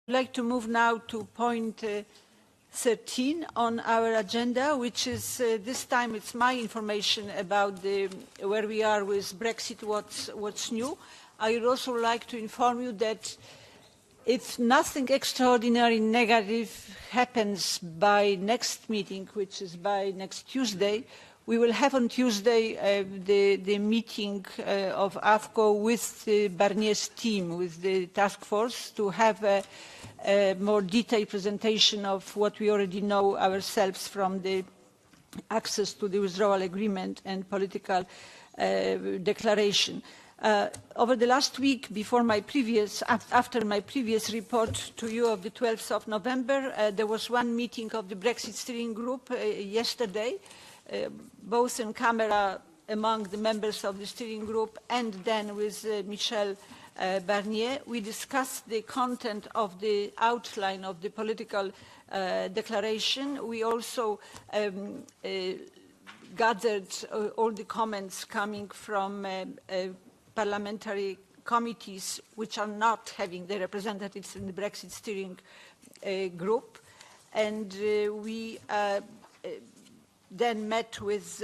I'd like to move now to point 13 on our agenda, which is this time it's my information about where we are with Brexit, what's new. I would also like to inform you that if nothing extraordinary negative happens by next meeting, which is by next Tuesday, we will have on Tuesday the meeting of AFCO with Barnier's team, with the task force, to have a more detailed presentation of what we already know ourselves from the access to the withdrawal agreement and political declaration. Over the last week, after my previous report to you of the 12th of November, there was one meeting of the Brexit steering group yesterday, both in camera among the members of the steering group and then with Michel Barnier. We discussed the content of the outline of the political declaration. We also gathered all the comments coming from parliamentary committees which are not having their representatives in the Brexit steering group. And we then met with,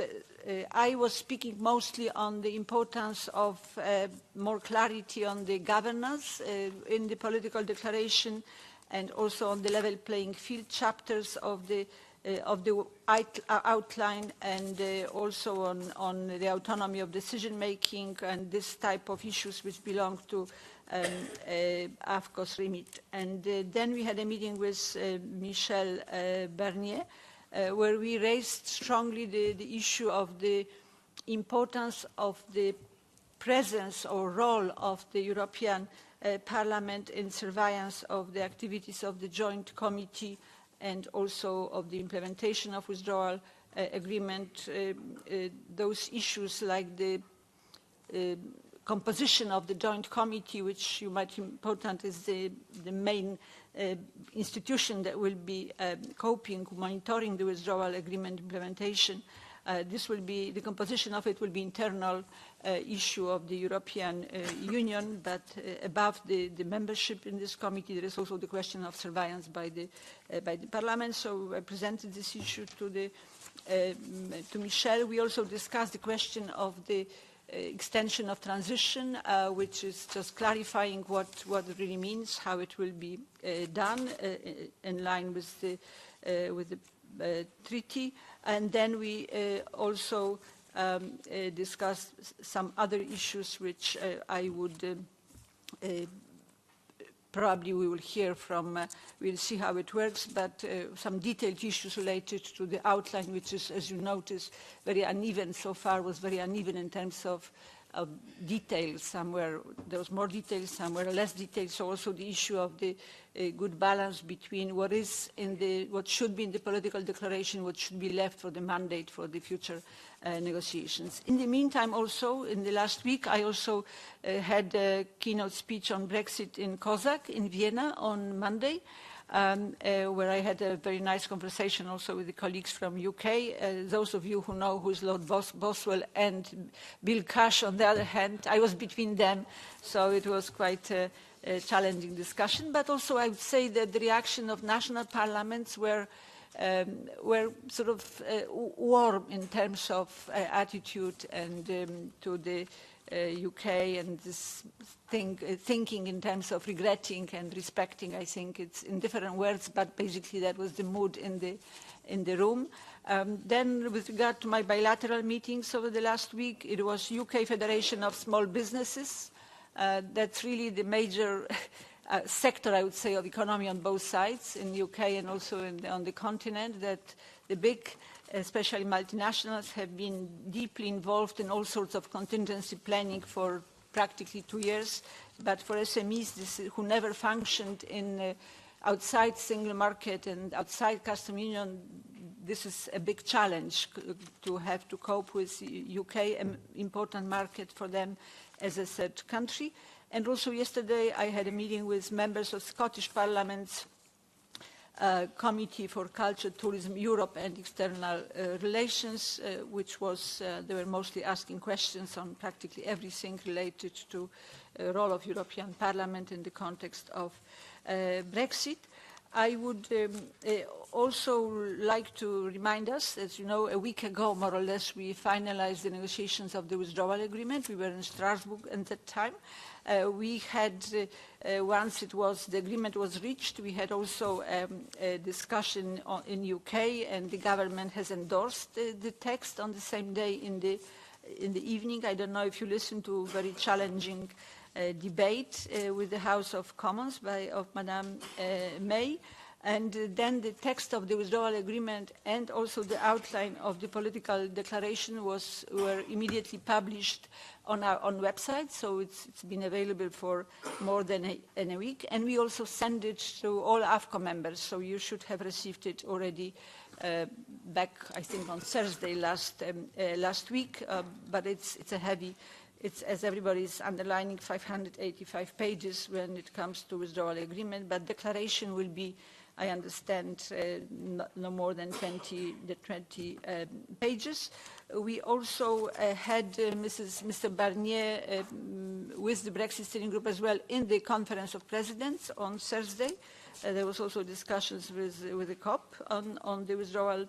I was speaking mostly on the importance of more clarity on the governance in the political declaration and also on the level playing field chapters of the outline, and also on the autonomy of decision making and this type of issues which belong to AFCO's remit. And then we had a meeting with Michel Barnier, where we raised strongly the issue of the importance of the presence or role of the European Parliament in surveillance of the activities of the Joint Committee and also of the implementation of withdrawal agreement. Those issues like the composition of the Joint Committee, which you might important is the main institution that will be monitoring the withdrawal agreement implementation. This will be, the composition of it will be internal issue of the European Union, but above the membership in this committee, there is also the question of surveillance by the Parliament. So I presented this issue to Michel. We also discussed the question of the extension of transition, which is just clarifying what it really means, how it will be done in line with the treaty. And then we also discussed some other issues which I would probably we will hear from, we'll see how it works, but some detailed issues related to the outline, which is, as you notice, very uneven so far, was very uneven in terms of details. Somewhere there was more details, somewhere less details. So also the issue of the good balance between what should be in the political declaration, what should be left for the mandate for the future negotiations. In the meantime, also in the last week, I also had a keynote speech on Brexit in COSAC in Vienna on Monday, where I had a very nice conversation also with the colleagues from UK. Those of you who know who is Lord Boswell and Bill Cash, on the other hand, I was between them, so it was quite a challenging discussion. But also I would say that the reaction of national parliaments were sort of warm in terms of attitude and to the UK and this thinking in terms of regretting and respecting. I think it's in different words, but basically that was the mood in the room. Then with regard to my bilateral meetings over the last week, it was UK Federation of Small Businesses. That's really the major sector, I would say, of economy on both sides, in the UK and also on the continent, that the big, especially multinationals, have been deeply involved in all sorts of contingency planning for practically 2 years. But for SMEs, who never functioned in outside single market and outside custom union, this is a big challenge to have to cope with UK, an important market for them as a third country. And also yesterday I had a meeting with members of Scottish Parliament's Committee for Culture, Tourism, Europe and External Relations, which was, they were mostly asking questions on practically everything related to the role of European Parliament in the context of Brexit. I would also like to remind us, as you know, a week ago, more or less, we finalized the negotiations of the withdrawal agreement. We were in Strasbourg at that time. We had, once the agreement was reached, we had also a discussion in UK, and the government has endorsed the text on the same day in the evening. I don't know if you listened to a very challenging debate with the House of Commons of Madame May. And then the text of the withdrawal agreement and also the outline of the political declaration were immediately published on our own website, so it's been available for more than a week. And we also sent it to all AFCO members, so you should have received it already back, I think, on Thursday last week. But it's a heavy, as everybody is underlining, 585 pages when it comes to withdrawal agreement. But declaration will be, I understand, no more than 20 pages. We also had Mr. Barnier with the Brexit steering group as well in the Conference of Presidents on Thursday. There was also discussions with the COP on the withdrawal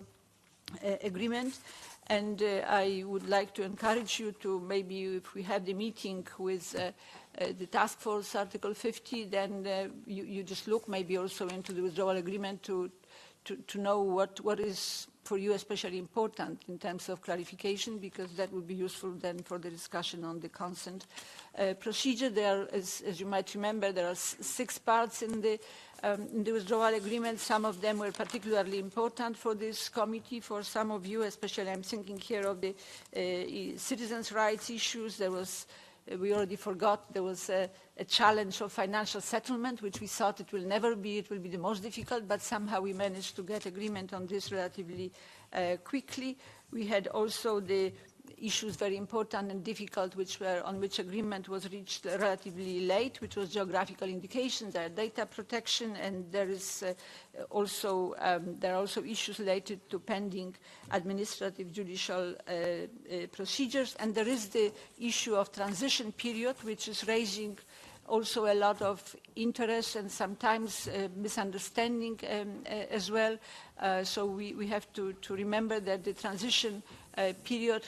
agreement. And I would like to encourage you to maybe, if we have the meeting with the task force, Article 50, then you just look maybe also into the withdrawal agreement to know what is for you especially important in terms of clarification, because that would be useful then for the discussion on the consent procedure. There are, as you might remember, there are 6 parts in the withdrawal agreement. Some of them were particularly important for this committee, for some of you, especially I'm thinking here of the citizens' rights issues. There was, we already forgot, there was a challenge of financial settlement, which we thought it will never be. It will be the most difficult, but somehow we managed to get agreement on this relatively quickly. We had also the issues very important and difficult, on which agreement was reached relatively late, which was geographical indications, data protection, and there are also issues related to pending administrative judicial procedures. And there is the issue of transition period, which is raising also a lot of interest and sometimes misunderstanding as well. So we have to remember that the transition period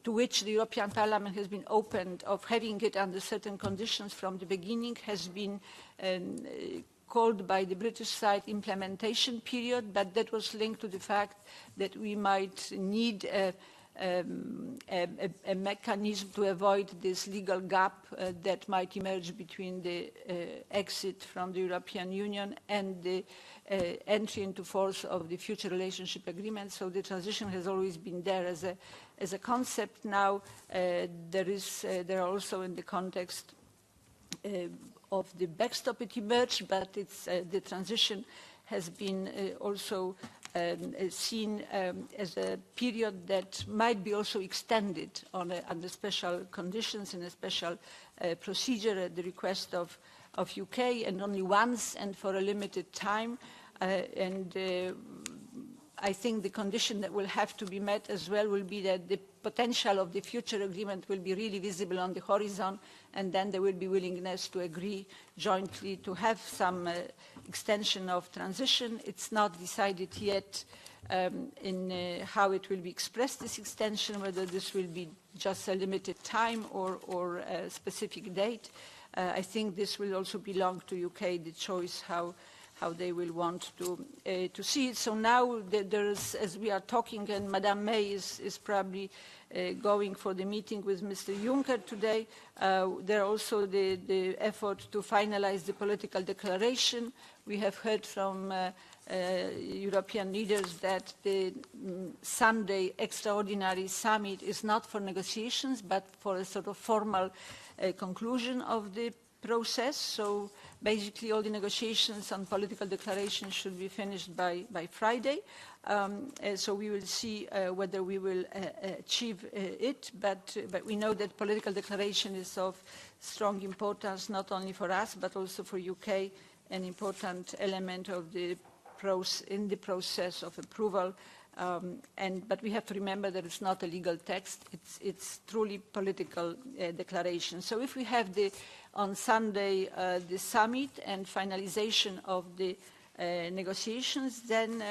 to which the European Parliament has been opened, of having it under certain conditions from the beginning, has been called by the British side implementation period, but that was linked to the fact that we might need a mechanism to avoid this legal gap that might emerge between the exit from the European Union and the entry into force of the future relationship agreement. So the transition has always been there as a concept. Now there are also, in the context of the backstop, it emerged, but the transition has been also seen as a period that might be also extended under special conditions in a special procedure at the request of UK, and only once and for a limited time. I think the condition that will have to be met as well will be that the potential of the future agreement will be really visible on the horizon, and then there will be willingness to agree jointly to have some extension of transition. It's not decided yet in how it will be expressed, this extension, whether this will be just a limited time or a specific date. I think this will also belong to UK, the choice how they will want to see it. So now there's, as we are talking, and Madame May is probably going for the meeting with Mr. Juncker today, there are also the effort to finalize the political declaration. We have heard from European leaders that the Sunday extraordinary summit is not for negotiations, but for a sort of formal conclusion of the process. So basically all the negotiations on political declarations should be finished by Friday. So we will see whether we will achieve it, but we know that political declaration is of strong importance, not only for us, but also for UK an important element of the in the process of approval. But we have to remember that it's not a legal text. It's truly political declaration. So if we have on Sunday the summit and finalization of the negotiations, then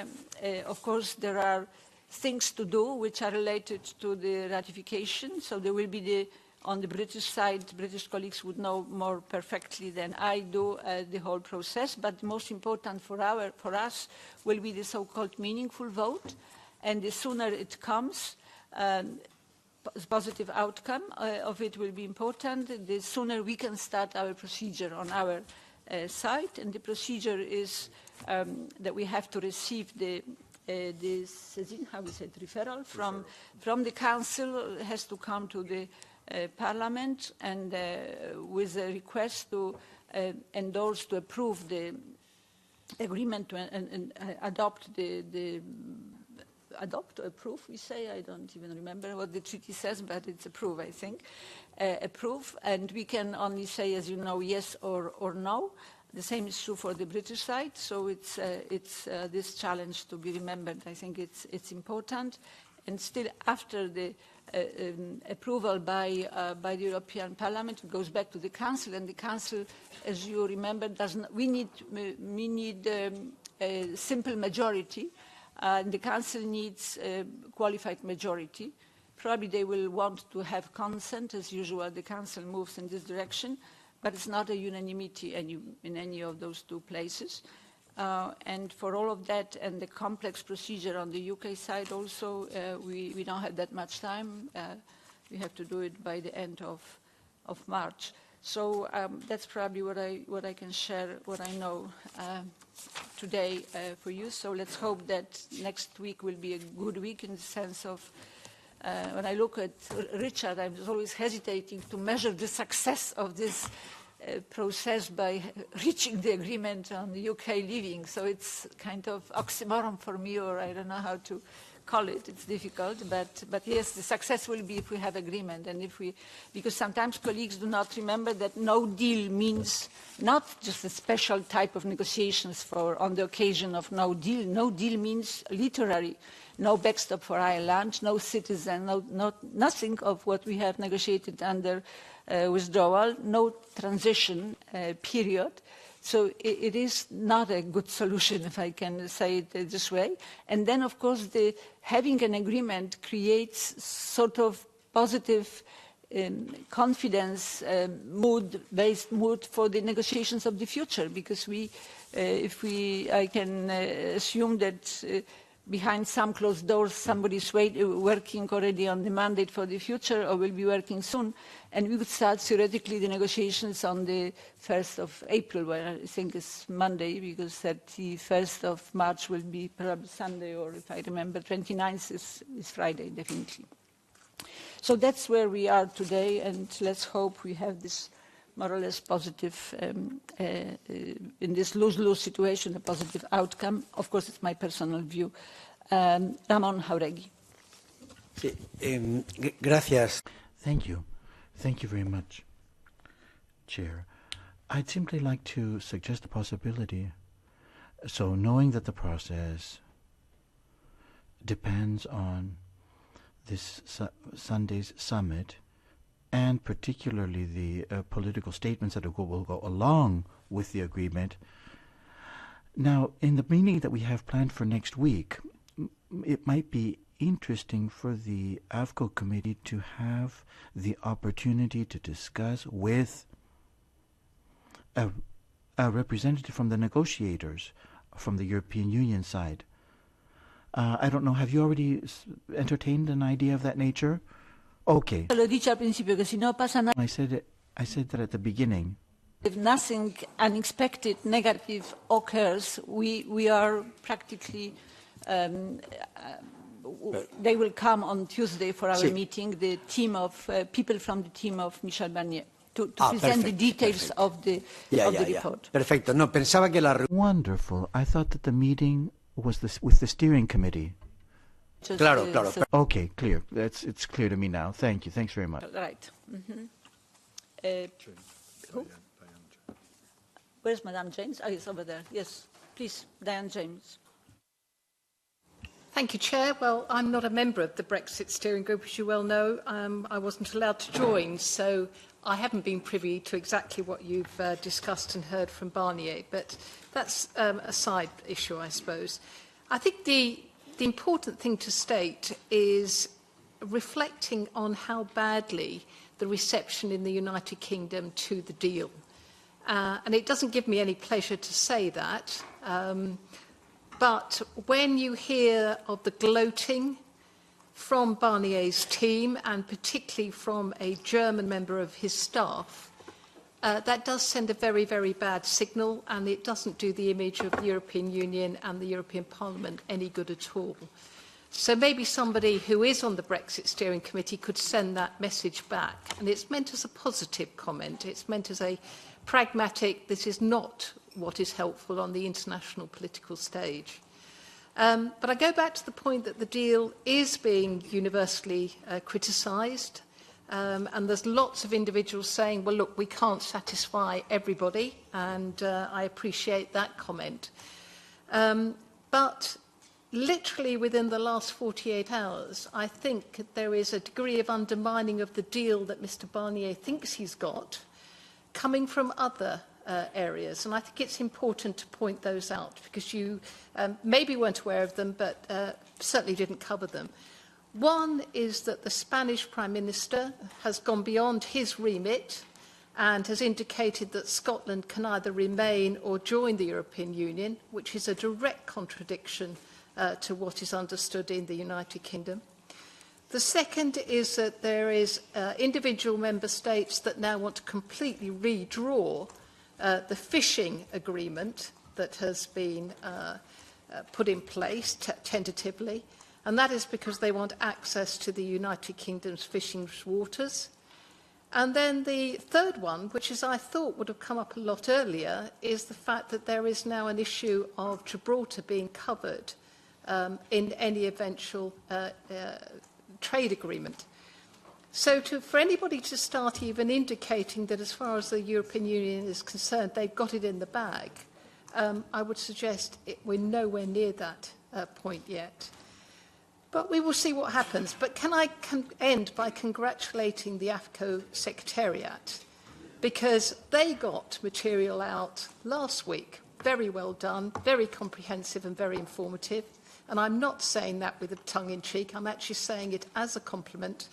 of course there are things to do which are related to the ratification. So there will be on the British side, British colleagues would know more perfectly than I do the whole process, but the most important for us will be the so-called meaningful vote, and the sooner it comes, positive outcome of it will be important, the sooner we can start our procedure on our side, and the procedure is that we have to receive referral from the Council. Has to come to the Parliament and with a request to endorse, to approve the agreement and adopt adopt or approve, we say. I don't even remember what the treaty says, but it's approve, I think. Approve, and we can only say, as you know, yes or no. The same is true for the British side, so it's this challenge to be remembered. I think it's important. And still after the approval by the European Parliament, it goes back to the Council, and the Council, as you remember, we need a simple majority. The Council needs a qualified majority. Probably they will want to have consent. As usual, the Council moves in this direction, but it's not a unanimity in any of those two places. And for all of that and the complex procedure on the UK side also, we don't have that much time. We have to do it by the end of March. So that's probably what I can share, what I know today for you. So let's hope that next week will be a good week in the sense of, when I look at Richard, I'm always hesitating to measure the success of this process by reaching the agreement on the UK leaving. So it's kind of oxymoron for me, or I don't know how to call it. It's difficult, but yes, the success will be if we have agreement, and because sometimes colleagues do not remember that no deal means not just a special type of negotiations on the occasion of no deal. No deal means literally no backstop for Ireland, no citizen, nothing of what we have negotiated under withdrawal, no transition period. So it is not a good solution, if I can say it this way. And then, of course, having an agreement creates sort of positive confidence based mood for the negotiations of the future, because I can assume that behind some closed doors somebody is working already on the mandate for the future or will be working soon, and we would start theoretically the negotiations on the 1st of April, where I think is Monday, because 31st of March will be perhaps Sunday, or if I remember, 29th is Friday, definitely. So that's where we are today, and let's hope we have this more or less positive, in this lose-lose situation, a positive outcome. Of course, it's my personal view. Ramon Jauregui. Sí, gracias. Thank you. Thank you very much, Chair. I'd simply like to suggest a possibility. So knowing that the process depends on this Sunday's summit, and particularly the political statements that will go along with the agreement. Now, in the meeting that we have planned for next week, it might be interesting for the AFCO committee to have the opportunity to discuss with a representative from the negotiators from the European Union side. I don't know, have you already entertained an idea of that nature? Okay. I said that at the beginning. If nothing unexpected negative occurs, we are practically, they will come on Tuesday for our meeting, the team of people from the team of Michel Barnier, to present the details of the report. Perfecto. No, pensaba que la... Wonderful. I thought that the meeting was with the steering committee. Claro. Okay, clear. It's clear to me now. Thank you. Thanks very much. Right. Who? Where's Madame James? Oh, yes, over there. Yes, please, Diane James. Thank you, Chair. Well, I'm not a member of the Brexit steering group, as you well know. I wasn't allowed to join, so I haven't been privy to exactly what you've discussed and heard from Barnier, but that's a side issue, I suppose. I think the important thing to state is reflecting on how badly the reception in the United Kingdom to the deal. And it doesn't give me any pleasure to say that. But when you hear of the gloating from Barnier's team, and particularly from a German member of his staff, that does send a very, very bad signal, and it doesn't do the image of the European Union and the European Parliament any good at all. So maybe somebody who is on the Brexit Steering Committee could send that message back. And it's meant as a positive comment. It's meant as a pragmatic, this is not what is helpful on the international political stage. But I go back to the point that the deal is being universally criticised, and there's lots of individuals saying, well, look, we can't satisfy everybody, and I appreciate that comment. But literally within the last 48 hours, I think there is a degree of undermining of the deal that Mr. Barnier thinks he's got, coming from other areas, and I think it's important to point those out because you maybe weren't aware of them, but certainly didn't cover them. One is that the Spanish Prime Minister has gone beyond his remit and has indicated that Scotland can either remain or join the European Union, which is a direct contradiction to what is understood in the United Kingdom. The second is that there is individual member states that now want to completely redraw the fishing agreement that has been put in place tentatively, and that is because they want access to the United Kingdom's fishing waters. And then the third one, which is I thought would have come up a lot earlier, is the fact that there is now an issue of Gibraltar being covered in any eventual trade agreement. So for anybody to start even indicating that as far as the European Union is concerned, they've got it in the bag, I would suggest we're nowhere near that point yet. But we will see what happens. But can I end by congratulating the AFCO Secretariat, because they got material out last week. Very well done, very comprehensive and very informative. And I'm not saying that with a tongue-in-cheek, I'm actually saying it as a compliment,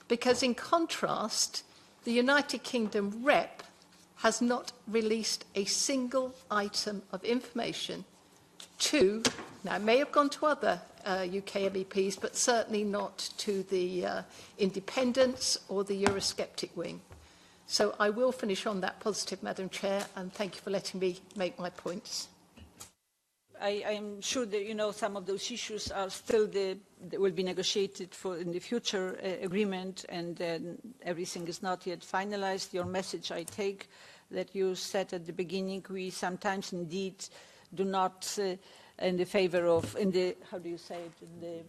because in contrast, the United Kingdom rep has not released a single item of information to, now it may have gone to other UK MEPs, but certainly not to the independents or the Eurosceptic wing. So I will finish on that positive, Madam Chair, and thank you for letting me make my points. I am sure that, some of those issues are still that will be negotiated for in the future agreement, and everything is not yet finalized. Your message I take that you said at the beginning, we sometimes indeed do not in the favor of, how do you say it, in the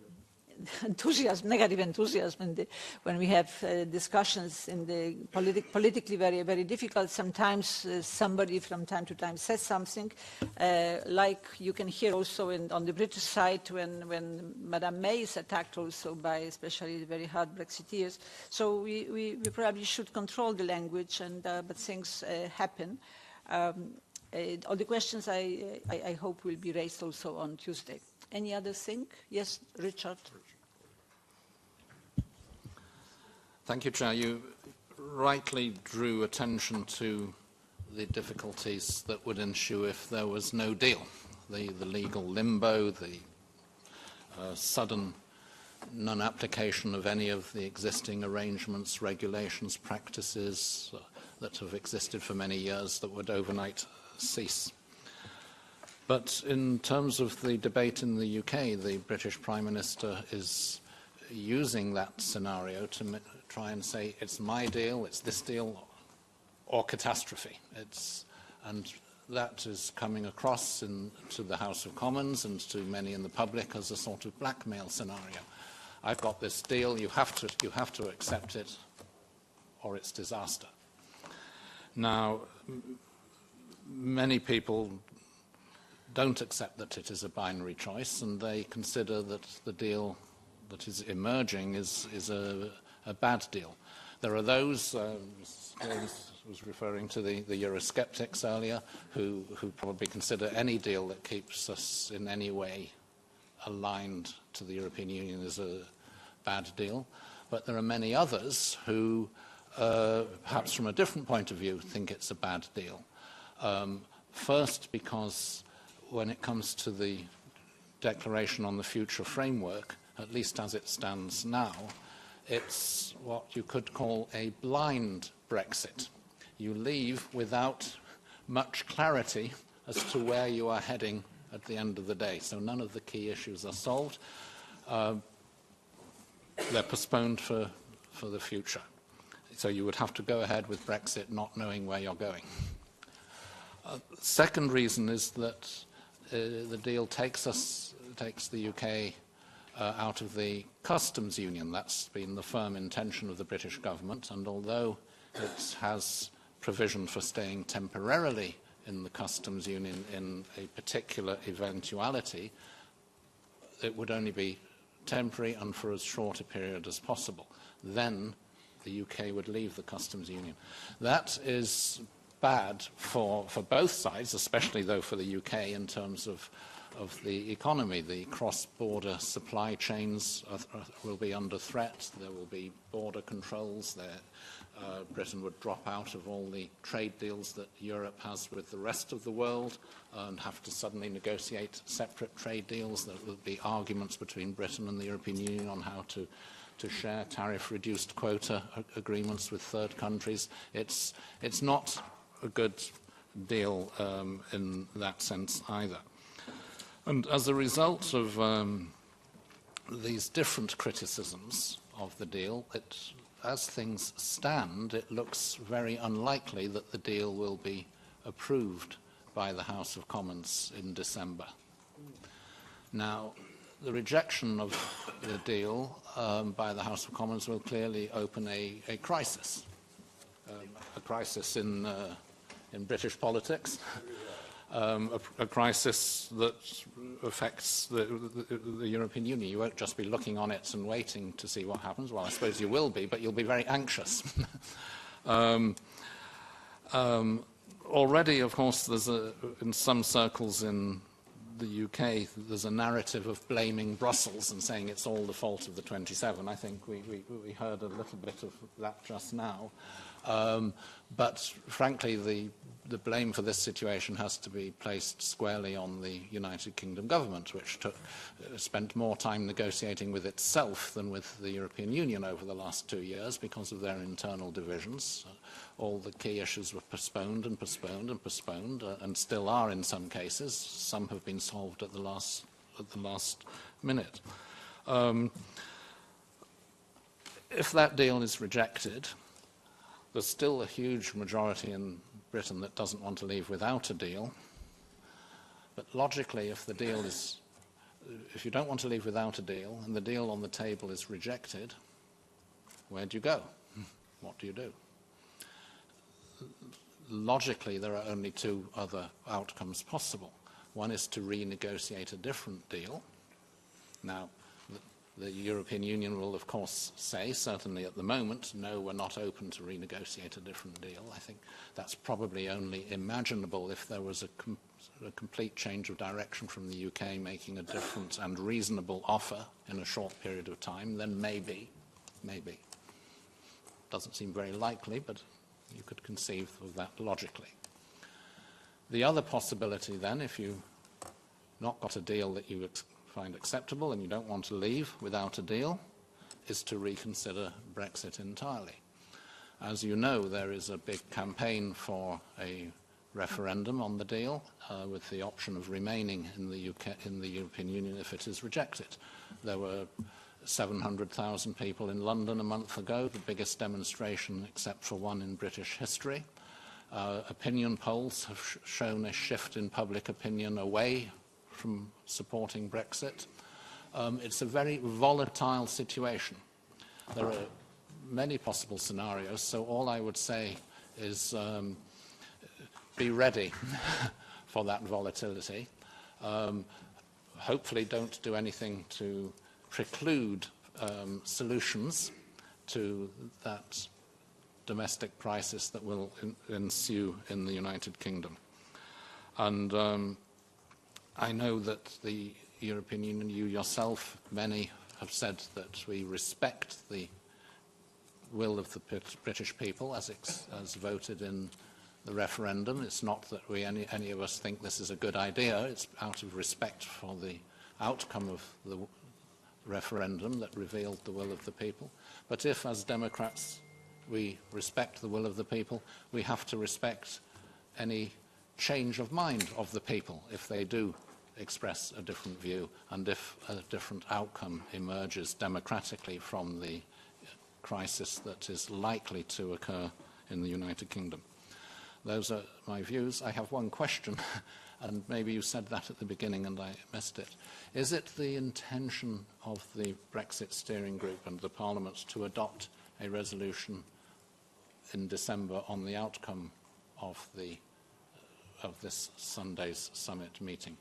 enthusiasm, negative enthusiasm, when we have discussions in the politically very, very difficult. Sometimes somebody from time to time says something, like you can hear also on the British side when Madame May is attacked also by especially the very hard Brexiteers. So we probably should control the language, but things happen. All the questions I hope will be raised also on Tuesday. Any other thing? Yes, Richard. Thank you, Chair. You rightly drew attention to the difficulties that would ensue if there was no deal. The legal limbo, the sudden non-application of any of the existing arrangements, regulations, practices that have existed for many years that would overnight cease. But in terms of the debate in the UK, the British Prime Minister is using that scenario to try and say, it's my deal, it's this deal, or catastrophe. And that is coming across to the House of Commons and to many in the public as a sort of blackmail scenario. I've got this deal, you have to accept it, or it's disaster. Now, many people don't accept that it is a binary choice, and they consider that the deal that is emerging is a bad deal. There are those, James was referring to the Eurosceptics earlier, who probably consider any deal that keeps us in any way aligned to the European Union is a bad deal. But there are many others who, perhaps from a different point of view, think it's a bad deal. First, because when it comes to the Declaration on the Future Framework, at least as it stands now, it's what you could call a blind Brexit. You leave without much clarity as to where you are heading at the end of the day. So none of the key issues are solved. They're postponed for the future. So you would have to go ahead with Brexit not knowing where you're going. Second reason is that the deal takes the UK out of the customs union. That's been the firm intention of the British government, and although it has provision for staying temporarily in the customs union in a particular eventuality, it would only be temporary and for as short a period as possible. Then the UK would leave the customs union. That is bad for both sides, especially though for the UK in terms of the economy. The cross-border supply chains will be under threat. There will be border controls. Britain would drop out of all the trade deals that Europe has with the rest of the world and have to suddenly negotiate separate trade deals. There will be arguments between Britain and the European Union on how to share tariff-reduced quota agreements with third countries. It's not a good deal in that sense either. And as a result of these different criticisms of the deal, as things stand, it looks very unlikely that the deal will be approved by the House of Commons in December. Now, the rejection of the deal by the House of Commons will clearly open a crisis in British politics. A crisis that affects the European Union. You won't just be looking on it and waiting to see what happens. Well, I suppose you will be, but you'll be very anxious. Already, of course, in some circles in the UK, there's a narrative of blaming Brussels and saying it's all the fault of the 27. I think we heard a little bit of that just now. But frankly, the blame for this situation has to be placed squarely on the United Kingdom government, which spent more time negotiating with itself than with the European Union over the last 2 years because of their internal divisions. All the key issues were postponed and postponed and postponed, and still are in some cases. Some have been solved at the last minute. If that deal is rejected, there's still a huge majority in Britain that doesn't want to leave without a deal. But logically, if you don't want to leave without a deal and the deal on the table is rejected, where do you go? What do you do? Logically, there are only two other outcomes possible. One is to renegotiate a different deal. Now, the European Union will, of course, say, certainly at the moment, no, we're not open to renegotiate a different deal. I think that's probably only imaginable if there was a complete change of direction from the UK making a different and reasonable offer in a short period of time, then maybe. Doesn't seem very likely, but you could conceive of that logically. The other possibility then, if you've not got a deal that you find acceptable and you don't want to leave without a deal, is to reconsider Brexit entirely. As you know, there is a big campaign for a referendum on the deal with the option of remaining in the European Union if it is rejected. There were 700,000 people in London a month ago, the biggest demonstration except for one in British history. Opinion polls have shown a shift in public opinion away from supporting Brexit. It's a very volatile situation. There are many possible scenarios, so all I would say is be ready for that volatility. Hopefully don't do anything to preclude solutions to that domestic crisis that will ensue in the United Kingdom. And I know that the European Union, you yourself, many have said that we respect the will of the British people as voted in the referendum. It's not that any of us think this is a good idea. It's out of respect for the outcome of the referendum that revealed the will of the people. But if, as Democrats, we respect the will of the people, we have to respect any change of mind of the people if they do express a different view and if a different outcome emerges democratically from the crisis that is likely to occur in the United Kingdom. Those are my views. I have one question, and maybe you said that at the beginning and I missed it. Is it the intention of the Brexit steering group and the Parliament to adopt a resolution in December on the outcome of this Sunday's summit meeting?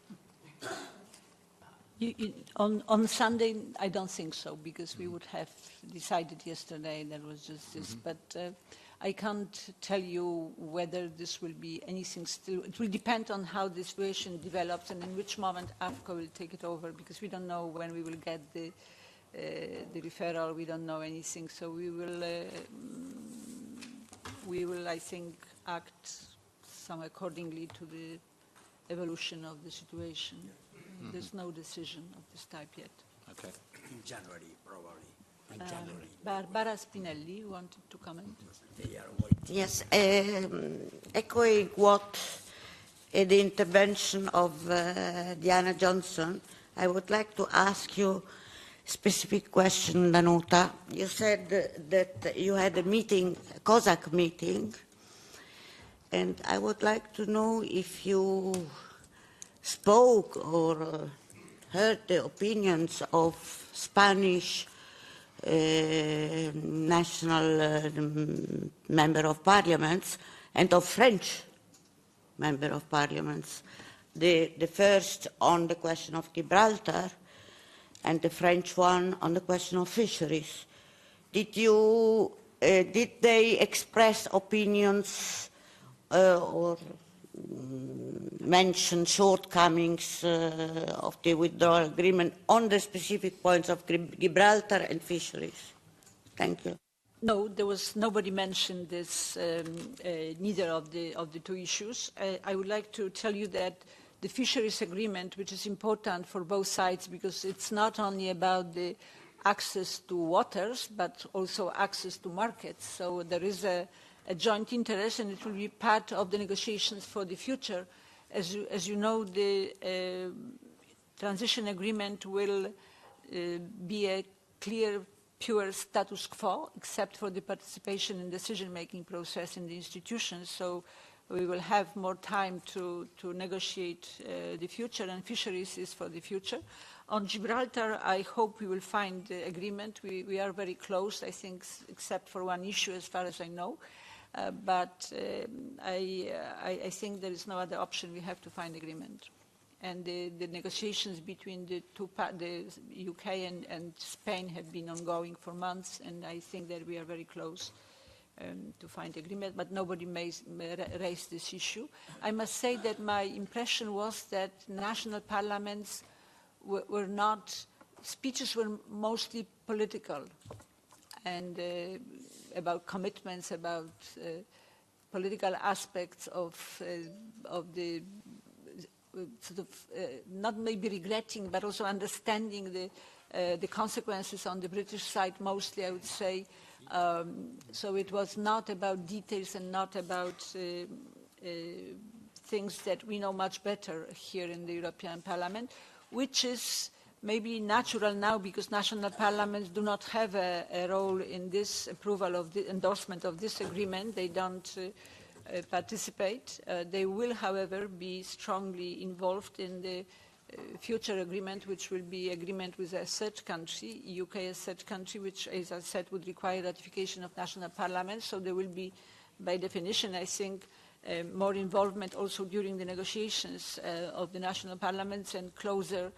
On Sunday, I don't think so, because we would have decided yesterday that was just this. But I can't tell you whether this will be anything still. It will depend on how the situation develops and in which moment AFCO will take it over, because we don't know when we will get the referral. We don't know anything. So we will, I think, act some accordingly to the evolution of the situation. There's no decision of this type yet. Okay. In January, probably. In January. Barbara Spinelli wanted to comment. They are waiting. Yes, echoing what the intervention of Diana Johnson, I would like to ask you a specific question, Danuta. You said that you had a meeting, a COSAC meeting, and I would like to know if you spoke or heard the opinions of Spanish national member of parliaments and of French member of parliaments. The first on the question of Gibraltar and the French one on the question of fisheries. Did they express opinions or mention shortcomings of the withdrawal agreement on the specific points of Gibraltar and fisheries? Thank you. No, nobody mentioned this, neither of the two issues. I would like to tell you that the fisheries agreement, which is important for both sides, because it's not only about the access to waters, but also access to markets. So there is a joint interest, and it will be part of the negotiations for the future. As you know, the transition agreement will be a clear, pure status quo, except for the participation in decision-making process in the institutions. So we will have more time to negotiate the future, and fisheries is for the future. On Gibraltar, I hope we will find the agreement. We are very close, I think, except for one issue, as far as I know. But I think there is no other option. We have to find agreement. And the negotiations between the UK and Spain have been ongoing for months, and I think that we are very close to find agreement, but nobody raised this issue. I must say that my impression was that national parliaments were not, speeches were mostly political, and about commitments, about political aspects of the sort of not maybe regretting, but also understanding the consequences on the British side, mostly, I would say. So it was not about details and not about things that we know much better here in the European Parliament, which is maybe natural now because national parliaments do not have a role in this approval of the endorsement of this agreement. They don't participate. They will, however, be strongly involved in the future agreement, which will be agreement with a third country, UK as third country, which, as I said, would require ratification of national parliaments. So there will be, by definition, I think, more involvement also during the negotiations of the national parliaments and closer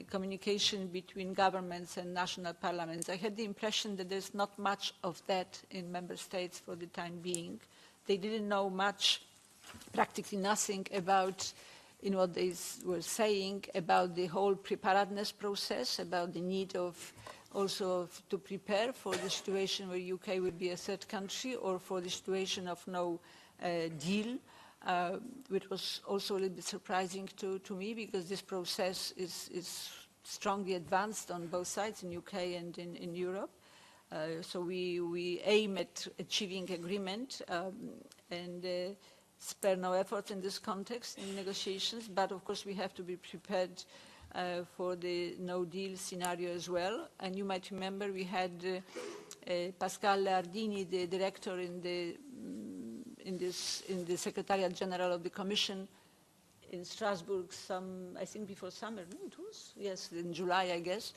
communication between governments and national parliaments. I had the impression that there's not much of that in member states for the time being. They didn't know much, practically nothing about in what they were saying about the whole preparedness process, about the need of also to prepare for the situation where UK would be a third country or for the situation of no deal, which was also a little bit surprising to me because this process is strongly advanced on both sides, in UK and in Europe. So we aim at achieving agreement and spare no effort in this context in negotiations, but of course we have to be prepared for the no-deal scenario as well. And you might remember we had Pascal Lardini, the director in the Secretariat General of the Commission in Strasbourg, I think before summer, no, it was? Yes, in July, I guess,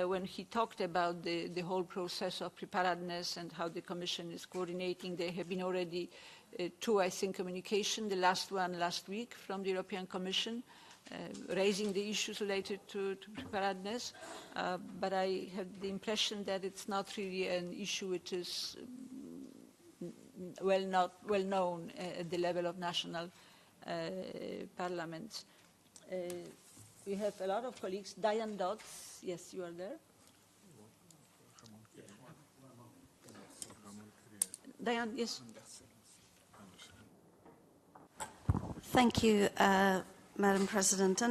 when he talked about the whole process of preparedness and how the Commission is coordinating. There have been already two, I think, communications, the last one last week from the European Commission, raising the issues related to preparedness, but I have the impression that it's not really an issue which is well known at the level of national parliaments. We have a lot of colleagues. Diane Dodds, yes, you are there. Diane, yes. Thank you, Madam President.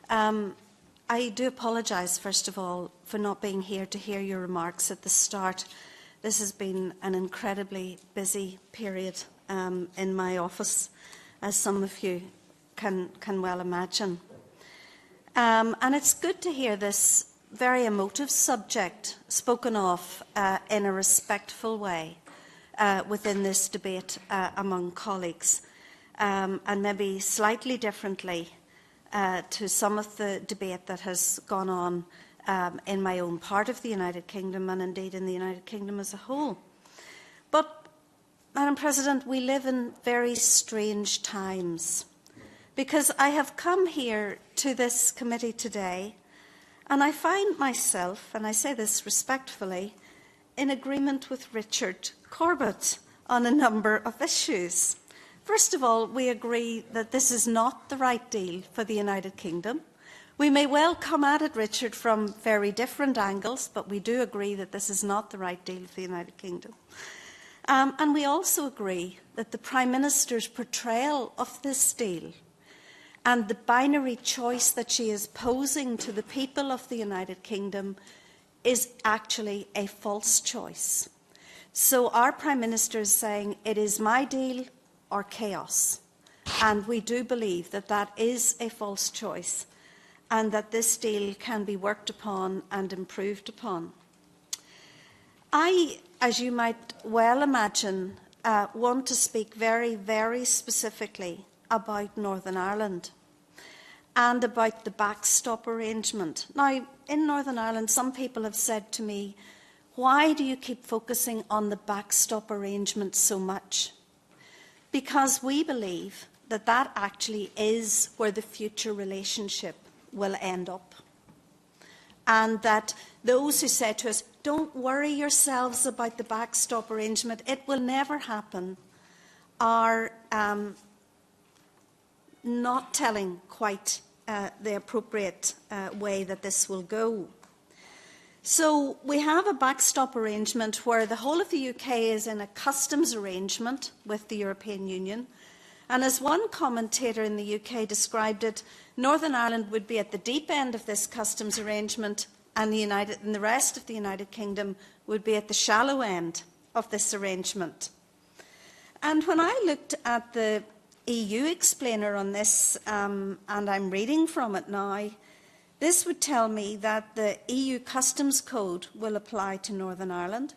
And I do apologise, first of all, for not being here to hear your remarks at the start. This has been an incredibly busy period in my office, as some of you can well imagine. And it's good to hear this very emotive subject spoken of in a respectful way within this debate among colleagues. And maybe slightly differently to some of the debate that has gone on in my own part of the United Kingdom and indeed in the United Kingdom as a whole. But, Madam President, we live in very strange times because I have come here to this committee today and I find myself, and I say this respectfully, in agreement with Richard Corbett on a number of issues. First of all, we agree that this is not the right deal for the United Kingdom. We may well come at it, Richard, from very different angles, but we do agree that this is not the right deal for the United Kingdom. And we also agree that the Prime Minister's portrayal of this deal and the binary choice that she is posing to the people of the United Kingdom is actually a false choice. So our Prime Minister is saying, it is my deal or chaos. And we do believe that that is a false choice and that this deal can be worked upon and improved upon. I, as you might well imagine, want to speak very, very specifically about Northern Ireland and about the backstop arrangement. Now, in Northern Ireland, some people have said to me, why do you keep focusing on the backstop arrangement so much? Because we believe that that actually is where the future relationship will end up. And that those who say to us, don't worry yourselves about the backstop arrangement, it will never happen, are not telling quite the appropriate way that this will go. So we have a backstop arrangement where the whole of the UK is in a customs arrangement with the European Union. And as one commentator in the UK described it, Northern Ireland would be at the deep end of this customs arrangement and the rest of the United Kingdom would be at the shallow end of this arrangement. And when I looked at the EU explainer on this, and I'm reading from it now, this would tell me that the EU Customs Code will apply to Northern Ireland,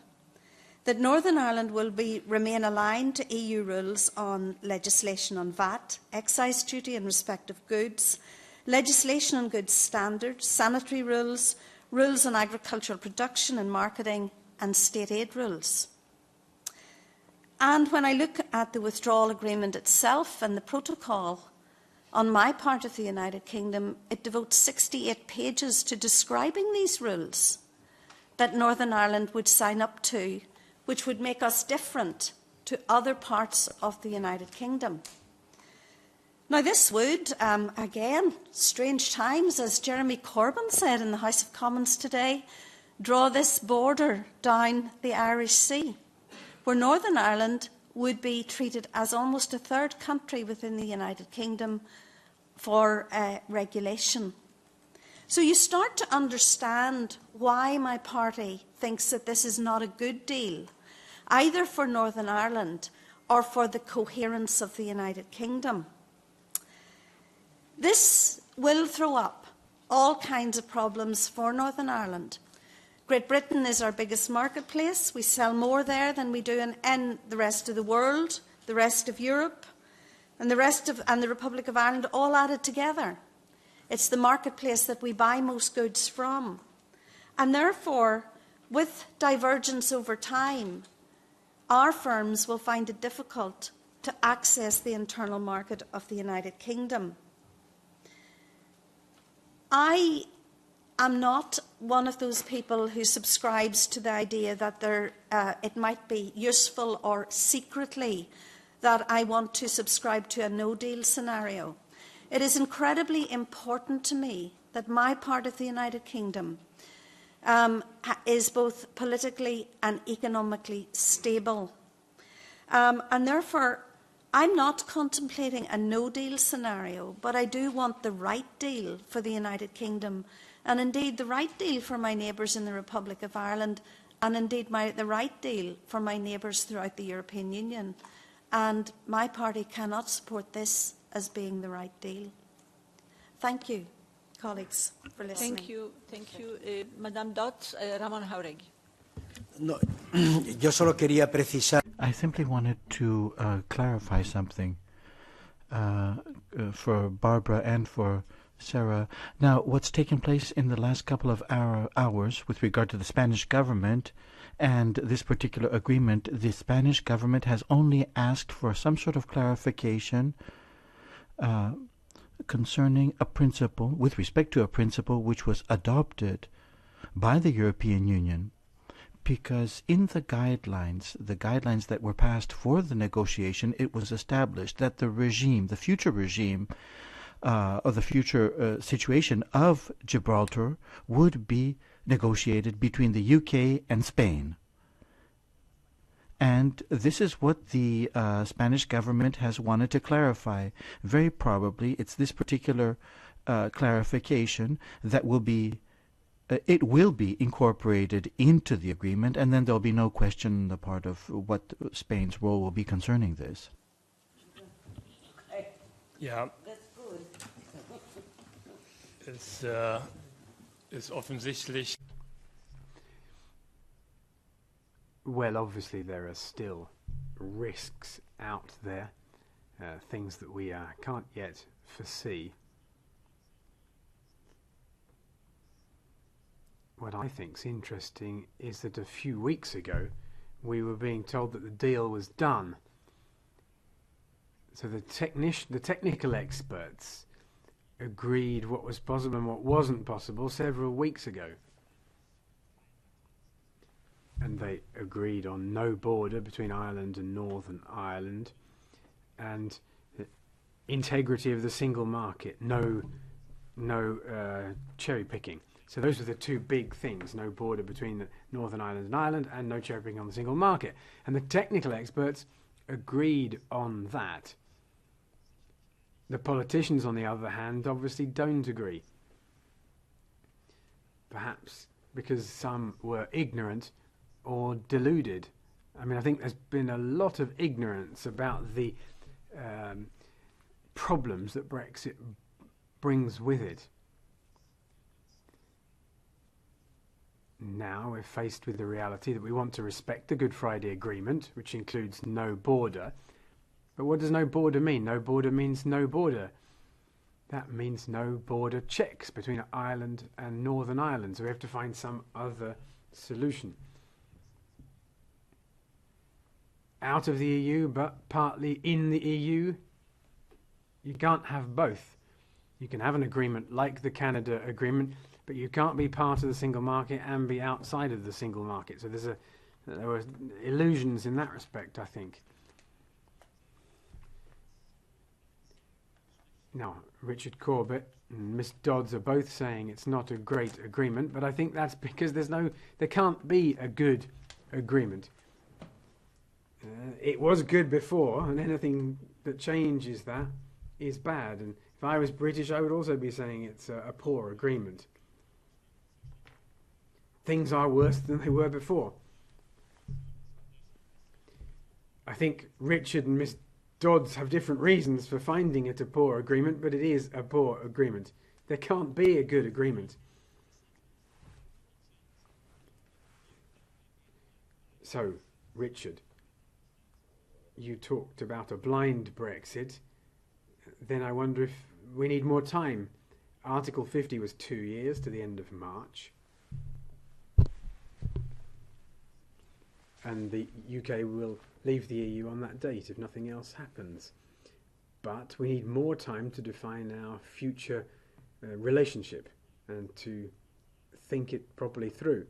that Northern Ireland will remain aligned to EU rules on legislation on VAT, excise duty in respect of goods, legislation on goods standards, sanitary rules, rules on agricultural production and marketing, and state aid rules. And when I look at the withdrawal agreement itself and the protocol, on my part of the United Kingdom, it devotes 68 pages to describing these rules that Northern Ireland would sign up to, which would make us different to other parts of the United Kingdom. Now, this would, again, strange times, as Jeremy Corbyn said in the House of Commons today, draw this border down the Irish Sea, where Northern Ireland would be treated as almost a third country within the United Kingdom for regulation. So you start to understand why my party thinks that this is not a good deal, either for Northern Ireland or for the coherence of the United Kingdom. This will throw up all kinds of problems for Northern Ireland. Great Britain is our biggest marketplace. We sell more there than we do in the rest of the world, the rest of Europe, and the Republic of Ireland all added together. It's the marketplace that we buy most goods from. And therefore, with divergence over time, our firms will find it difficult to access the internal market of the United Kingdom. I am not one of those people who subscribes to the idea that it might be useful or secretly that I want to subscribe to a no-deal scenario. It is incredibly important to me that my part of the United Kingdom is both politically and economically stable. And therefore, I'm not contemplating a no-deal scenario, but I do want the right deal for the United Kingdom, and indeed the right deal for my neighbours in the Republic of Ireland, and indeed the right deal for my neighbours throughout the European Union. And my party cannot support this as being the right deal. Thank you, colleagues, for listening. Thank you. Madame Dodds, Ramon Jauregui. No, yo solo quería precisar. I simply wanted to clarify something for Barbara and for Sarah. Now, what's taken place in the last couple of hours with regard to the Spanish government and this particular agreement, the Spanish government has only asked for some sort of clarification concerning a principle, with respect to a principle which was adopted by the European Union, because in the guidelines that were passed for the negotiation, it was established that the regime, the future regime, or the future situation of Gibraltar would be negotiated between the UK and Spain. And this is what the Spanish government has wanted to clarify. Very probably it's this particular clarification that will be it will be incorporated into the agreement, and then there'll be no question on the part of what Spain's role will be concerning this. Ja, That's good. es ist offensichtlich. Well, obviously there are still risks out there, things that we can't yet foresee. What I think's interesting is that a few weeks ago we were being told that the deal was done. So the technical experts agreed what was possible and what wasn't possible several weeks ago. And they agreed on no border between Ireland and Northern Ireland, and the integrity of the single market, no cherry picking. So those were the two big things: no border between the Northern Ireland and Ireland, and no cherry picking on the single market. And the technical experts agreed on that. The politicians, on the other hand, obviously don't agree. Perhaps because some were ignorant or deluded. I mean, I think there's been a lot of ignorance about the problems that Brexit brings with it. Now we're faced with the reality that we want to respect the Good Friday Agreement, which includes no border. But what does no border mean? No border means no border. That means no border checks between Ireland and Northern Ireland. So we have to find some other solution. out of the EU but partly in the EU. You can't have both. You can have an agreement like the Canada agreement, but you can't be part of the single market and be outside of the single market. So there were illusions in that respect, I think. Now, Richard Corbett and Miss Dodds are both saying it's not a great agreement, but I think that's because there can't be a good agreement. It was good before, and anything that changes that is bad. And if I was British, I would also be saying it's a poor agreement. Things are worse than they were before. I think Richard and Miss Dodds have different reasons for finding it a poor agreement, but it is a poor agreement. There can't be a good agreement. So, Richard, you talked about a blind Brexit. Then I wonder if we need more time. Article 50 was 2 years to the end of March. And the UK will leave the EU on that date if nothing else happens. But we need more time to define our future relationship and to think it properly through.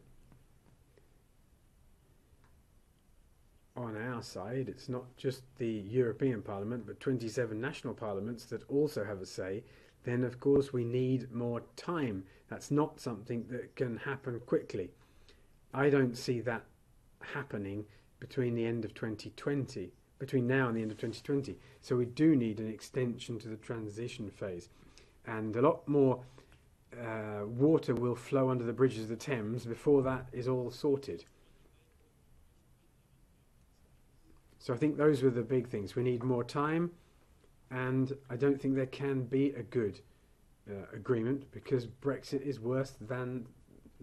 On our side, it's not just the European Parliament, but 27 national parliaments that also have a say. Then, of course, we need more time. That's not something that can happen quickly. I don't see that happening between the end of 2020, between now and the end of 2020. So we do need an extension to the transition phase. And a lot more water will flow under the bridges of the Thames before that is all sorted. So I think those were the big things. We need more time, and I don't think there can be a good agreement because Brexit is worse than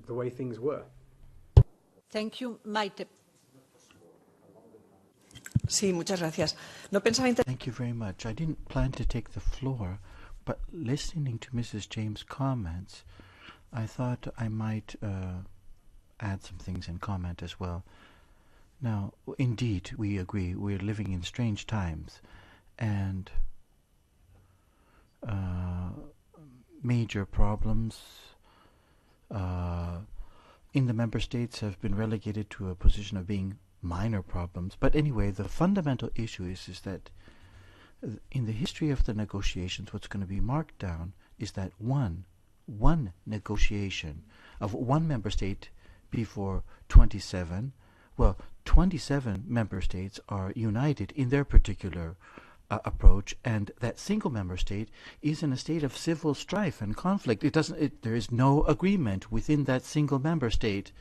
the way things were. Thank you. Maite. Sí, muchas gracias. No pensaba Thank you very much. I didn't plan to take the floor, but listening to Mrs. James' comments, I thought I might add some things and comment as well. Now, indeed, we agree. We're living in strange times, and major problems in the member states have been relegated to a position of being minor problems. But anyway, the fundamental issue is that in the history of the negotiations, what's going to be marked down is that one negotiation of one member state before 27. Well, 27 member states are united in their particular approach, and that single member state is in a state of civil strife and conflict. There is no agreement within that single member state.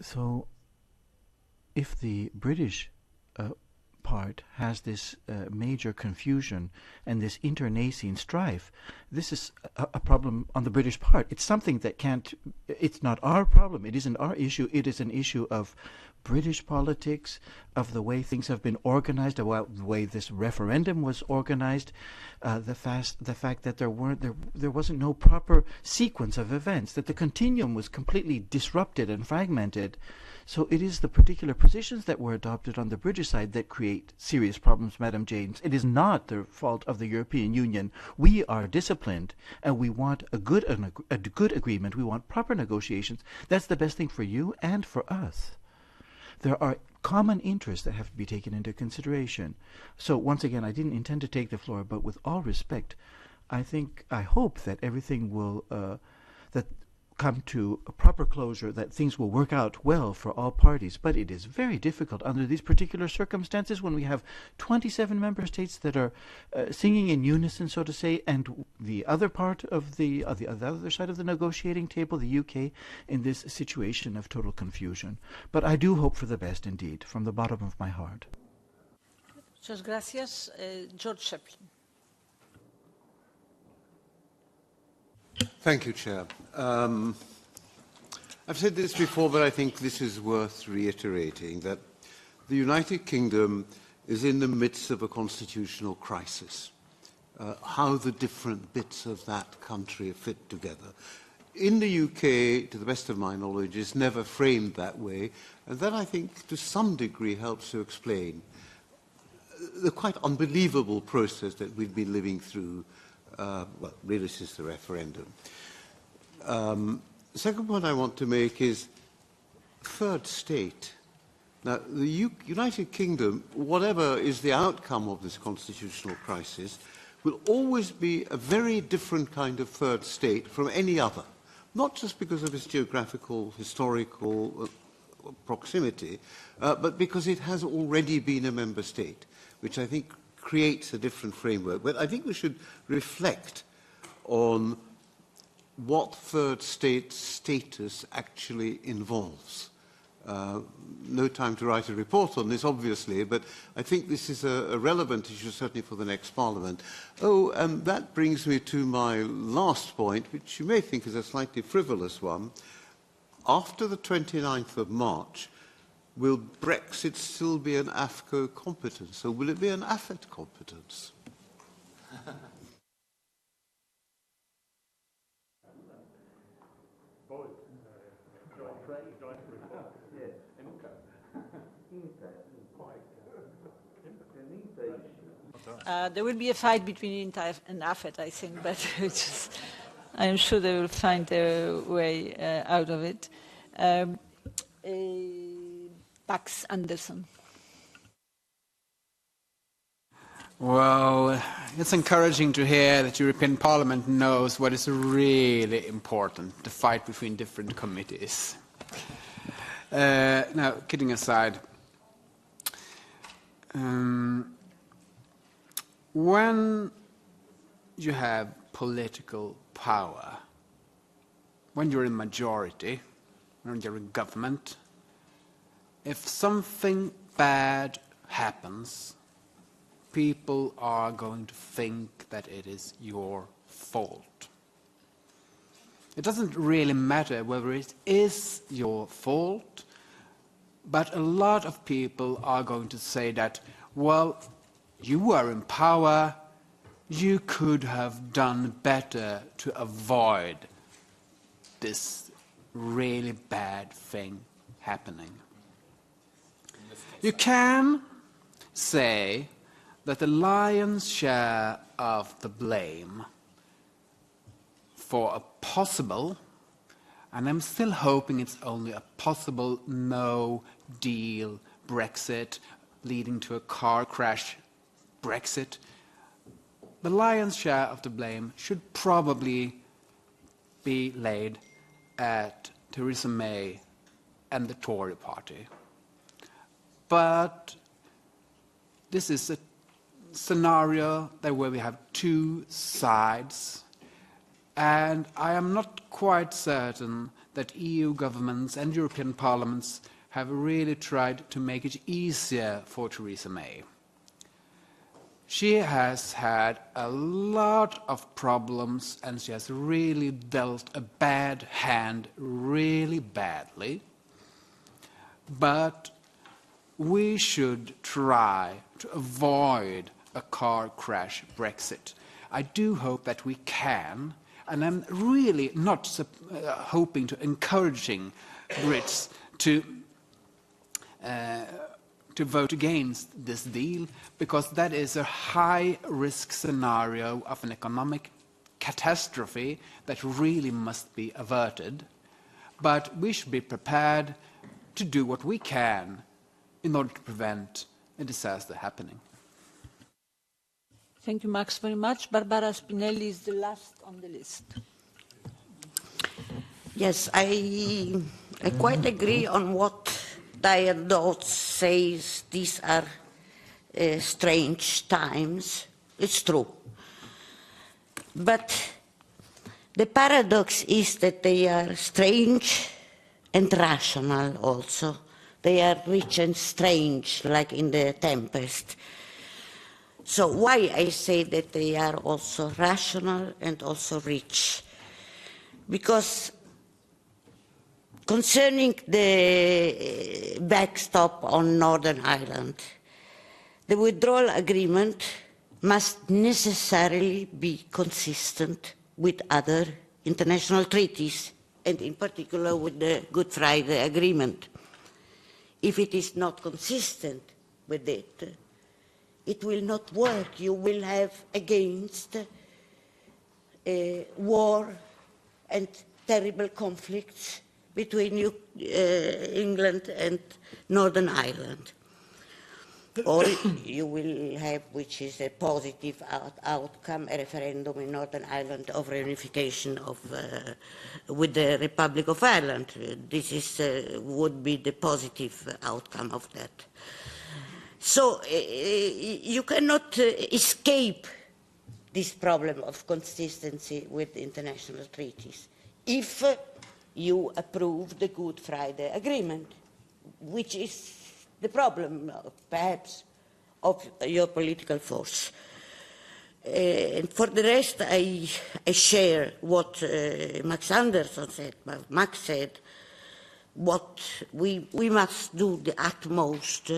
So, if the British part has this major confusion and this internecine strife, this is a problem on the British part. It's something that it's not our problem. It isn't our issue. It is an issue of British politics, of the way things have been organized, about the way this referendum was organized, the fact that there wasn't no proper sequence of events, that the continuum was completely disrupted and fragmented. So it is the particular positions that were adopted on the British side that create serious problems, Madam James. It is not the fault of the European Union. We are disciplined, and we want a good agreement. We want proper negotiations. That's the best thing for you and for us. There are common interests that have to be taken into consideration. So once again, I didn't intend to take the floor, but with all respect, I hope that everything will come to a proper closure, that things will work out well for all parties. But it is very difficult under these particular circumstances when we have 27 member states that are singing in unison, so to say, and the other part of the other side of the negotiating table, the UK, in this situation of total confusion. But I do hope for the best indeed, from the bottom of my heart. Muchas gracias. George Shepard. Thank you, Chair. I've said this before, but I think this is worth reiterating, that the United Kingdom is in the midst of a constitutional crisis. How the different bits of that country fit together in the UK, to the best of my knowledge, is never framed that way, and that, I think, to some degree helps to explain the quite unbelievable process that we've been living through, well, really since the referendum. The second point I want to make is third state. Now, the United Kingdom, whatever is the outcome of this constitutional crisis, will always be a very different kind of third state from any other, not just because of its geographical, historical proximity, but because it has already been a member state, which I think creates a different framework. But I think we should reflect on what third state status actually involves. No time to write a report on this, obviously, but I think this is a relevant issue, certainly for the next Parliament. Oh, and that brings me to my last point, which you may think is a slightly frivolous one. After the 29th of March, will Brexit still be an AFCO competence, or will it be an AFET competence? There will be a fight between INTA and AFET, I think, but I'm sure they will find their way out of it. Pax Anderson. Well, it's encouraging to hear that European Parliament knows what is really important, the fight between different committees. Now, kidding aside, when you have political power, when you're in majority, when you're in government, if something bad happens, people are going to think that it is your fault. It doesn't really matter whether it is your fault, but a lot of people are going to say that, well, you were in power, you could have done better to avoid this really bad thing happening. You can say that the lion's share of the blame for a possible, and I'm still hoping it's only a possible no-deal Brexit leading to a car crash Brexit, the lion's share of the blame should probably be laid at Theresa May and the Tory party. But this is a scenario where we have two sides, and I am not quite certain that EU governments and European parliaments have really tried to make it easier for Theresa May. She has had a lot of problems, and she has really dealt a bad hand really badly. But we should try to avoid a car crash Brexit. I do hope that we can, and I'm really not hoping to encouraging Brits to vote against this deal, because that is a high-risk scenario of an economic catastrophe that really must be averted. But we should be prepared to do what we can in order to prevent a disaster happening. Thank you, Max, very much. Barbara Spinelli is the last on the list. Yes, I quite agree on what Diane Dodds says. These are strange times. It's true. But the paradox is that they are strange and rational also. They are rich and strange, like in The Tempest. So why I say that they are also rational and also rich? Because concerning the backstop on Northern Ireland, the withdrawal agreement must necessarily be consistent with other international treaties, and in particular with the Good Friday Agreement. If it is not consistent with it, it will not work. You will have against war and terrible conflicts between England and Northern Ireland. Or you will have, which is a positive outcome, a referendum in Northern Ireland of reunification with the Republic of Ireland. This would be the positive outcome of that. So you cannot escape this problem of consistency with international treaties if you approve the Good Friday Agreement, which is the problem, perhaps, of your political force. And for the rest, I share what Max Anderson said. Max said, what we must do the utmost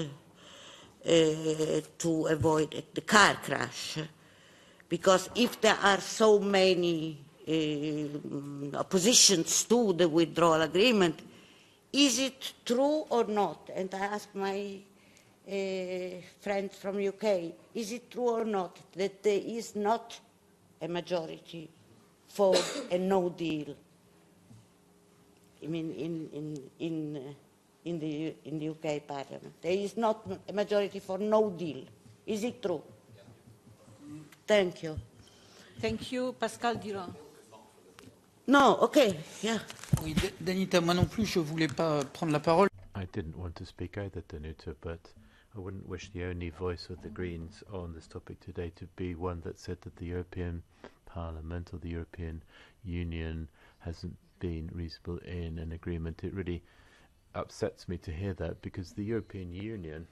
to avoid the car crash, because if there are so many oppositions to the withdrawal agreement, is it true or not? And I ask my friend from UK, is it true or not that there is not a majority for a no deal? I mean, in the UK Parliament, there is not a majority for no deal. Is it true? Thank you. Thank you, Pascal Durand. No, okay, yeah. Oui, Danuta, moi non plus, je voulais pas prendre la parole. I didn't want to speak either, Danuta, but I wouldn't wish the only voice of the Greens on this topic today to be one that said that the European Parliament or the European Union hasn't been reasonable in an agreement. It really upsets me to hear that, because the European Union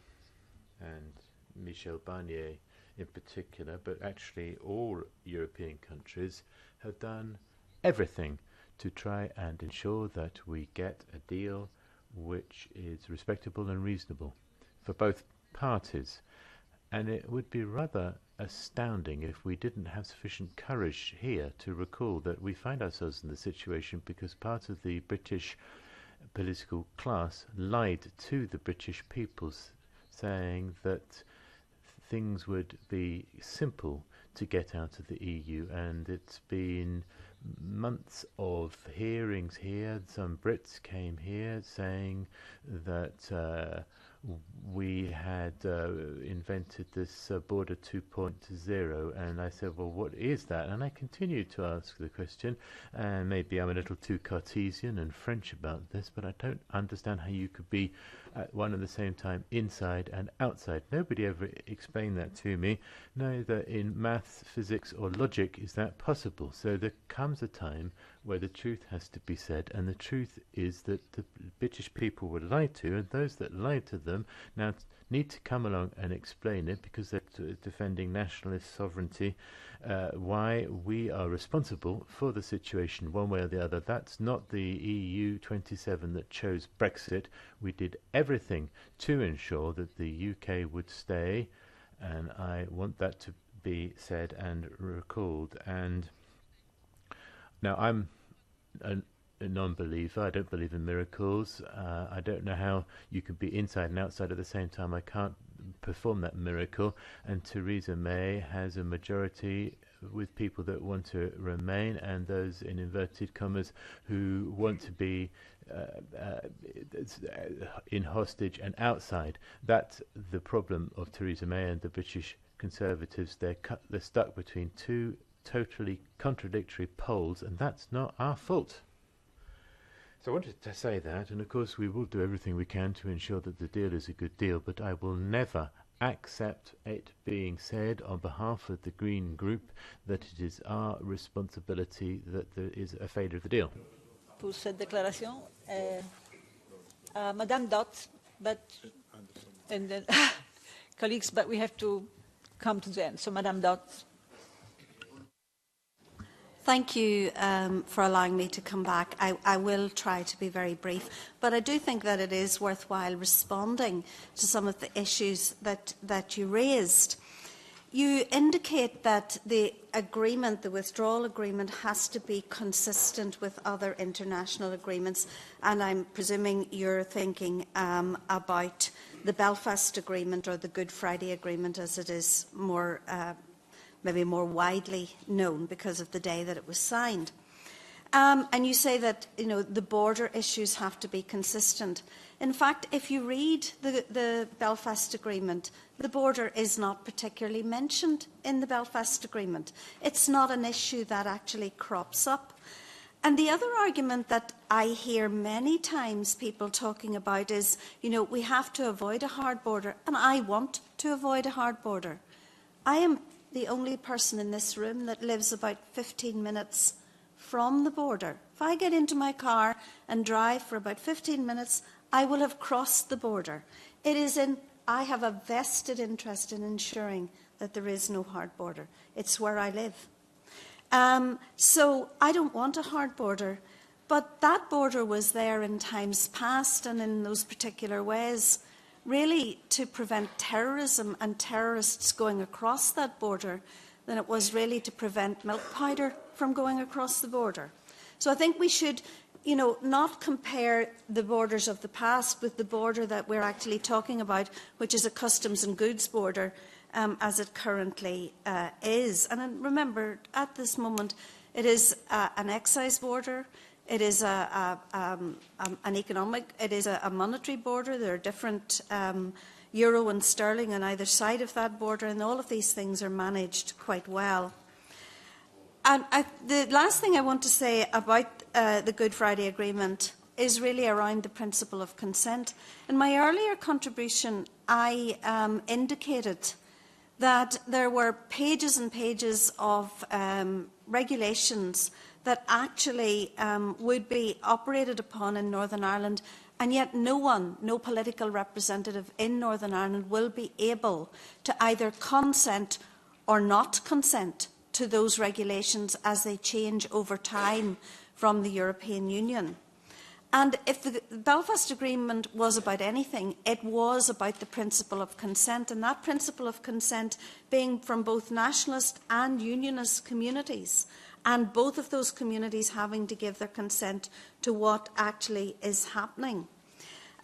and Michel Barnier in particular, but actually all European countries, have done everything to try and ensure that we get a deal which is respectable and reasonable for both parties. And it would be rather astounding if we didn't have sufficient courage here to recall that we find ourselves in the situation because part of the British political class lied to the British people, saying that things would be simple to get out of the EU, and it's been months of hearings here. Some Brits came here saying that we had invented this border 2.0, and I said, well, what is that? And I continued to ask the question, and maybe I'm a little too Cartesian and French about this, but I don't understand how you could be at one and the same time inside and outside. Nobody ever explained that to me. Neither in maths, physics or logic is that possible. So there comes a time where the truth has to be said, and the truth is that the British people were lied to, and those that lied to them now need to come along and explain it, because they're defending nationalist sovereignty, why we are responsible for the situation one way or the other. That's not the EU 27 that chose Brexit. We did everything to ensure that the UK would stay, and I want that to be said and recalled. And now I'm a non-believer. I don't believe in miracles. I don't know how you can be inside and outside at the same time. I can't perform that miracle. And Theresa May has a majority with people that want to remain, and those in inverted commas who want to be in hostage and outside. That's the problem of Theresa May and the British Conservatives. They're stuck between two totally contradictory poles, and that's not our fault. So I wanted to say that, and of course we will do everything we can to ensure that the deal is a good deal, but I will never accept it being said on behalf of the Green Group that it is our responsibility that there is a failure of the deal. Pour cette déclaration, Madame Dott, but and then colleagues, but we have to come to the end. So, Madame Dott. Thank you for allowing me to come back. I will try to be very brief, but I do think that it is worthwhile responding to some of the issues that you raised. you indicate that the agreement, the withdrawal agreement, has to be consistent with other international agreements, and I'm presuming you're thinking about the Belfast Agreement or the Good Friday Agreement, as it is more, maybe more widely known because of the day that it was signed. And you say that the border issues have to be consistent. In fact, if you read the Belfast Agreement, the border is not particularly mentioned in the Belfast Agreement. It's not an issue that actually crops up. And the other argument that I hear many times people talking about is, we have to avoid a hard border, and I want to avoid a hard border. I am the only person in this room that lives about 15 minutes from the border. If I get into my car and drive for about 15 minutes, I will have crossed the border. I have a vested interest in ensuring that there is no hard border. It's where I live. So I don't want a hard border, but that border was there in times past and in those particular ways, really to prevent terrorism and terrorists going across that border than it was really to prevent milk powder from going across the border. So I think we should not compare the borders of the past with the border that we're actually talking about, which is a customs and goods border, as it currently is. And remember, at this moment, it is an excise border. It is an economic. It is a monetary border. There are different euro and sterling on either side of that border, and all of these things are managed quite well. And the last thing I want to say about the Good Friday Agreement is really around the principle of consent. In my earlier contribution, I indicated that there were pages and pages of regulations that actually would be operated upon in Northern Ireland, and yet no political representative in Northern Ireland will be able to either consent or not consent to those regulations as they change over time from the European Union. And if the Belfast Agreement was about anything, it was about the principle of consent, and that principle of consent being from both nationalist and unionist communities, and both of those communities having to give their consent to what actually is happening.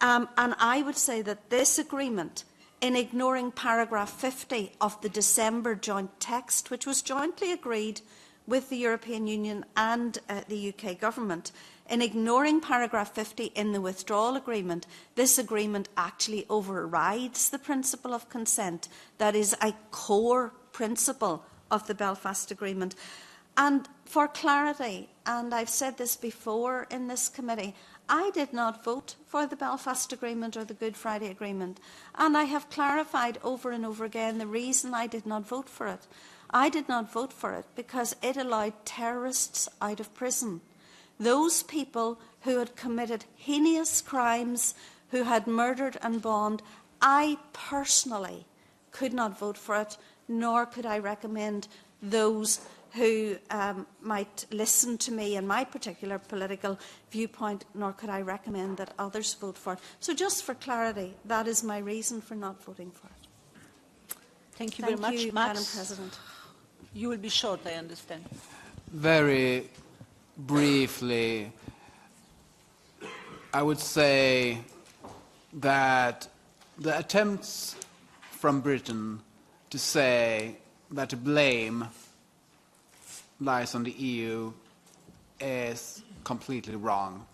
And I would say that this agreement, in ignoring paragraph 50 of the December joint text, which was jointly agreed with the European Union and the UK government, in ignoring paragraph 50 in the withdrawal agreement, this agreement actually overrides the principle of consent. That is a core principle of the Belfast Agreement. And for clarity, and I've said this before in this committee, I did not vote for the Belfast Agreement or the Good Friday Agreement. And I have clarified over and over again the reason I did not vote for it. I did not vote for it because it allowed terrorists out of prison. Those people who had committed heinous crimes, who had murdered and bombed, I personally could not vote for it, nor could I recommend those who might listen to me and my particular political viewpoint, nor could I recommend that others vote for it. So just for clarity, that is my reason for not voting for it. Thank you very much, Max. Madam President. You will be short, I understand. Very briefly, I would say that the attempts from Britain to say that the blame lies on the EU is completely wrong.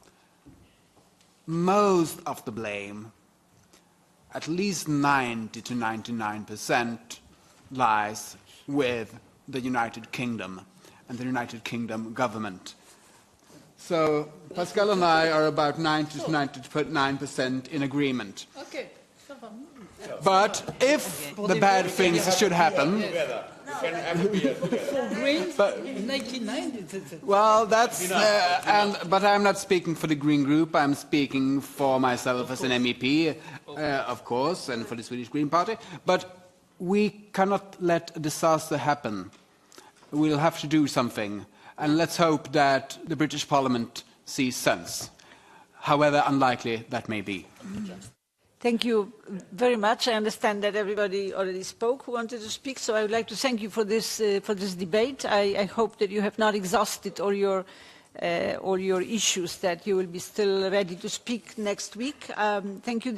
Most of the blame, at least 90 to 99%, lies with the United Kingdom and the United Kingdom government. So Pascal and I are about 90 to 99% in agreement. Okay. But if the bad things should happen, well, that's but I'm not speaking for the Green Group. I'm speaking for myself as an MEP, of course, and for the Swedish Green Party. But we cannot let a disaster happen. We'll have to do something, and let's hope that the British Parliament sees sense, however unlikely that may be. Thank you very much. I understand that everybody already spoke who wanted to speak, so I would like to thank you for this debate. I hope that you have not exhausted all your issues, that you will be still ready to speak next week. Thank you.